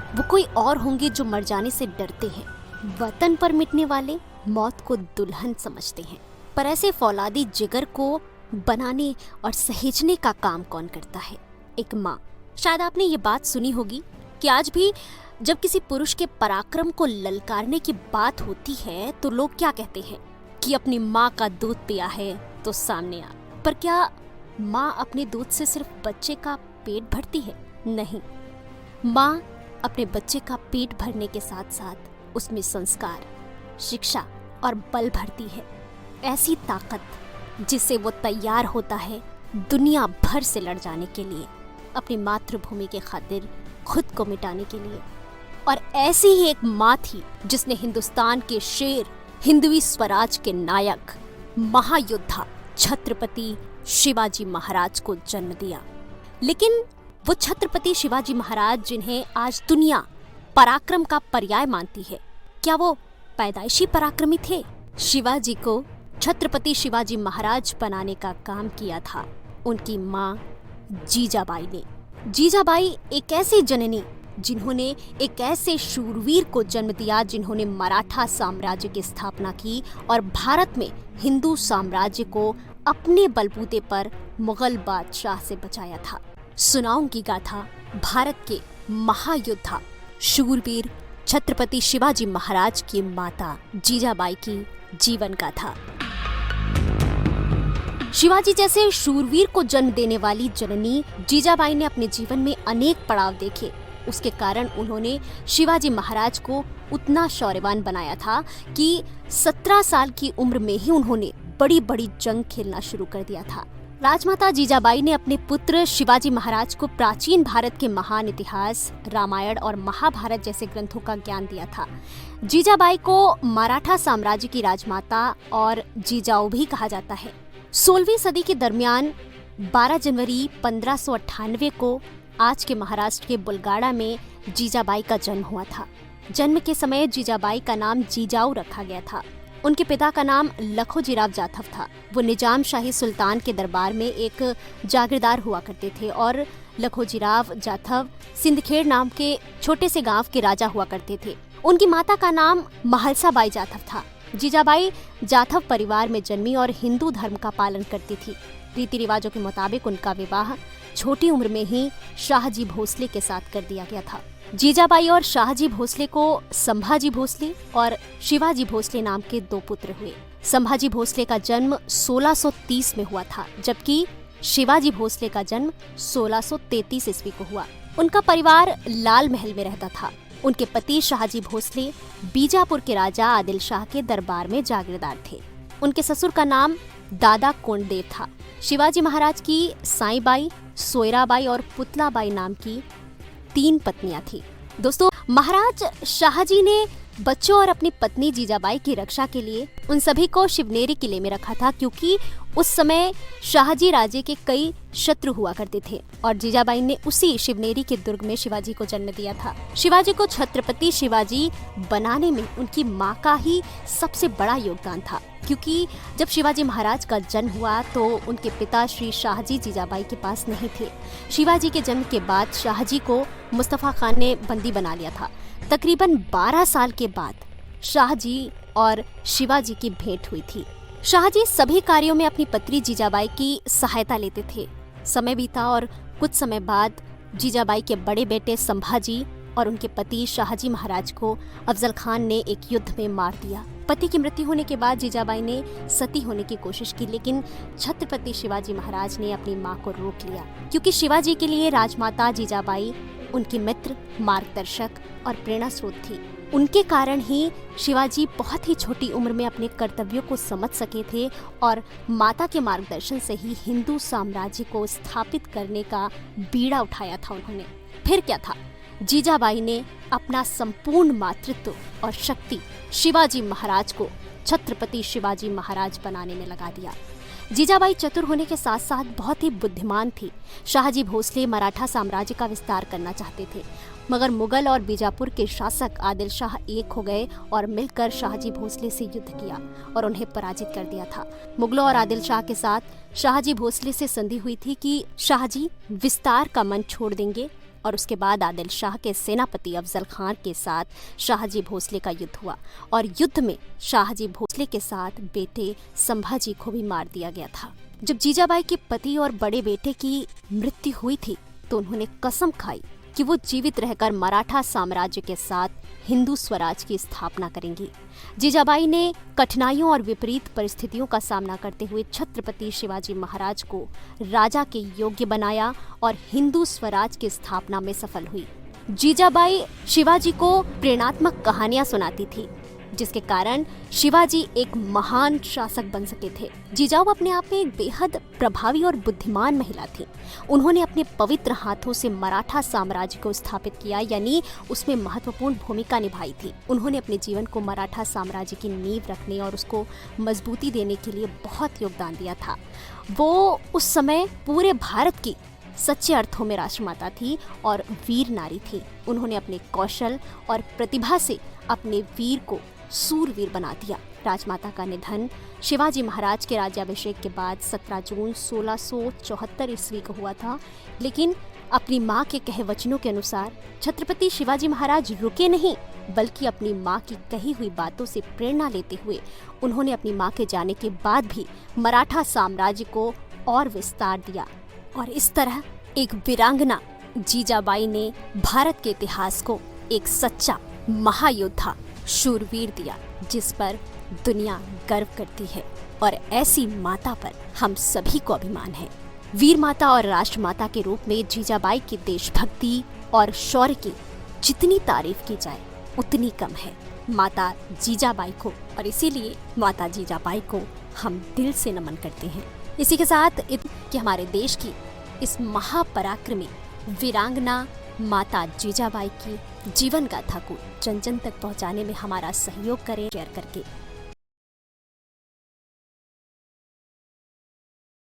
वो कोई और होंगे जो मर जाने से डरते हैं। वतन पर मिटने वाले मौत को दुल्हन समझते हैं। पर ऐसे फौलादी जिगर को बनाने और सहेजने का काम कौन करता है? एक माँ। शायद आपने ये बात सुनी होगी कि आज भी जब किसी पुरुष के पराक्रम को ललकारने की बात होती है तो लोग क्या कहते हैं कि अपनी माँ का दूध पिया है तो सामने आ। पर क्या माँ अपने दूध से सिर्फ बच्चे का पेट भरती है? नहीं, माँ अपने बच्चे का पेट भरने के साथ साथ उसमें संस्कार, शिक्षा और बल भरती है। ऐसी ताकत जिससे वो तैयार होता है दुनिया भर से लड़ जाने के लिए, अपनी मातृभूमि के खातिर खुद को मिटाने के लिए। और ऐसी ही एक माँ थी जिसने हिंदुस्तान के शेर, हिंदवी स्वराज के नायक, महायोद्धा छत्रपति शिवाजी महाराज को जन्म दिया। लेकिन वो छत्रपति शिवाजी महाराज जिन्हें आज दुनिया पराक्रम का पर्याय मानती है, क्या वो पैदाइशी पराक्रमी थे? शिवाजी को छत्रपति शिवाजी महाराज बनाने का काम किया था उनकी माँ जीजाबाई ने। जीजाबाई एक ऐसी जननी जिन्होंने एक ऐसे शूरवीर को जन्म दिया जिन्होंने मराठा साम्राज्य की स्थापना की और भारत में हिंदू साम्राज्य को अपने बलबूते पर मुगल बादशाह से बचाया था। सुनाऊंगी गाथा भारत के महायोद्धा शूरवीर छत्रपति शिवाजी महाराज की माता जीजाबाई की जीवन गाथा। शिवाजी जैसे शूरवीर को जन्म देने वाली जननी जीजाबाई ने अपने जीवन में अनेक पड़ाव देखे। उसके कारण उन्होंने शिवाजी महाराज को उतना शौर्यवान बनाया था कि 17 साल की उम्र में ही उन्होंने बड़ी बड़ी जंग खेलना शुरू कर दिया था। राजमाता जीजाबाई ने अपने पुत्र शिवाजी महाराज को प्राचीन भारत के महान इतिहास, रामायण और महाभारत जैसे ग्रंथों का ज्ञान दिया था। जीजाबाई को मराठा साम्राज्य की राजमाता और जीजाऊ भी कहा जाता है। 16वीं सदी के दरमियान 12 जनवरी 1598 को आज के महाराष्ट्र के बुलगाड़ा में जीजाबाई का जन्म हुआ था। जन्म के समय जीजाबाई का नाम जीजाऊ रखा गया था। उनके पिता का नाम लखोजीराव जाधव था। वो निजाम शाही सुल्तान के दरबार में एक जागीरदार हुआ करते थे और लखोजीराव जाधव सिंदखेड़ नाम के छोटे से गांव के राजा हुआ करते थे। उनकी माता का नाम महलसा बाई जाधव था। जीजाबाई जाधव परिवार में जन्मी और हिंदू धर्म का पालन करती थी। रीति रिवाजों के मुताबिक उनका विवाह छोटी उम्र में ही शाहजी भोसले के साथ कर दिया गया था। जीजाबाई और शाहजी भोसले को संभाजी भोसले और शिवाजी भोसले नाम के 2 पुत्र हुए। संभाजी भोसले का जन्म 1630 में हुआ था, जबकि शिवाजी भोसले का जन्म 1633 ईस्वी को हुआ। उनका परिवार लाल महल में रहता था। उनके पति शाहजी भोसले बीजापुर के राजा आदिल शाह के दरबार में जागीरदार थे। उनके ससुर का नाम दादा कोंडदेव था। शिवाजी महाराज की साईबाई, सोयराबाई और पुतलाबाई नाम की 3 पत्नियां थी। दोस्तों, महाराज शाहजी ने बच्चों और अपनी पत्नी जीजाबाई की रक्षा के लिए उन सभी को शिवनेरी किले में रखा था, क्योंकि उस समय शाहजी राजे के कई शत्रु हुआ करते थे और जीजाबाई ने उसी शिवनेरी के दुर्ग में शिवाजी को जन्म दिया था। शिवाजी को छत्रपति शिवाजी बनाने में उनकी माँ का ही सबसे बड़ा योगदान था, क्योंकि जब शिवाजी महाराज का जन्म हुआ तो उनके पिता श्री शाहजी जीजाबाई के पास नहीं थे। शिवाजी के जन्म के बाद शाहजी को मुस्तफा खान ने बंदी बना लिया था। तकरीबन 12 साल के बाद शाहजी और शिवाजी की भेंट हुई थी। शाहजी सभी कार्यों में अपनी पत्नी जीजाबाई की सहायता लेते थे। समय बीता और कुछ समय बाद जीजाबाई के बड़े बेटे संभाजी और उनके पति शाहजी महाराज को अफजल खान ने एक युद्ध में मार दिया। पति की मृत्यु होने के बाद जीजाबाई ने सती होने की कोशिश की, लेकिन छत्रपति शिवाजी महाराज ने अपनी मां को रोक लिया, क्योंकि शिवाजी के लिए राजमाता जीजाबाई उनकी मित्र, मार्गदर्शक और प्रेरणा स्रोत थी। उनके कारण ही शिवाजी बहुत ही छोटी उम्र में अपने कर्तव्यों को समझ सके थे और माता के मार्गदर्शन से ही हिंदू साम्राज्य को स्थापित करने का बीड़ा उठाया था उन्होंने। फिर क्या था, जीजाबाई ने अपना संपूर्ण मातृत्व और शक्ति शिवाजी महाराज को छत्रपति शिवाजी महाराज बनाने में लगा दिया। जीजाबाई चतुर होने के साथ साथ बहुत ही बुद्धिमान थी। शाहजी भोसले मराठा साम्राज्य का विस्तार करना चाहते थे, मगर मुगल और बीजापुर के शासक आदिल शाह एक हो गए और मिलकर शाहजी भोसले से युद्ध किया और उन्हें पराजित कर दिया था। मुगलों और आदिल शाह के साथ शाहजी भोसले से संधि हुई थी कि शाहजी विस्तार का मन छोड़ देंगे और उसके बाद आदिल शाह के सेनापति अफजल खान के साथ शाहजी भोसले का युद्ध हुआ और युद्ध में शाहजी भोसले के साथ बेटे संभाजी को भी मार दिया गया था। जब जीजाबाई के पति और बड़े बेटे की मृत्यु हुई थी तो उन्होंने कसम खाई कि वो जीवित रहकर मराठा साम्राज्य के साथ हिंदू स्वराज की स्थापना करेंगी। जीजाबाई ने कठिनाइयों और विपरीत परिस्थितियों का सामना करते हुए छत्रपति शिवाजी महाराज को राजा के योग्य बनाया और हिंदू स्वराज की स्थापना में सफल हुई। जीजाबाई शिवाजी को प्रेरणात्मक कहानियां सुनाती थी, जिसके कारण शिवाजी एक महान शासक बन सके थे। जीजाऊ अपने आप में एक बेहद प्रभावी और बुद्धिमान महिला थी। उन्होंने अपने पवित्र हाथों से मराठा साम्राज्य को स्थापित किया, यानी उसमें महत्वपूर्ण भूमिका निभाई थी। उन्होंने अपने जीवन को मराठा साम्राज्य की नींव रखने और उसको मजबूती देने के लिए बहुत योगदान दिया था। वो उस समय पूरे भारत की सच्चे अर्थों में राजमाता थी और वीर नारी थी। उन्होंने अपने कौशल और प्रतिभा से अपने वीर को सूरवीर बना दिया। राजमाता का निधन शिवाजी महाराज के राज्याभिषेक के बाद 17 जून 1674 ईस्वी को हुआ था, लेकिन अपनी मां के कहे वचनों के अनुसार छत्रपति शिवाजी महाराज रुके नहीं, बल्कि अपनी मां की कही हुई बातों से प्रेरणा लेते हुए उन्होंने अपनी मां के जाने के बाद भी मराठा साम्राज्य को और विस्तार दिया। और इस तरह एक वीरांगना जीजाबाई ने भारत के इतिहास को एक सच्चा महायोद्धा शूरवीर दिया, जिस पर दुनिया गर्व करती है और ऐसी माता पर हम सभी को अभिमान है। वीर माता और राष्ट्रमाता के रूप में जीजाबाई की देशभक्ति और शौर्य की जितनी तारीफ की जाए उतनी कम है माता जीजाबाई को, और इसीलिए माता जीजाबाई को हम दिल से नमन करते हैं। इसी के साथ कि हमारे देश की इस महापराक्रमी वीरांगना माता जीजाबाई की जीवन गाथा को जन जन तक पहुंचाने में हमारा सहयोग करें शेयर करके।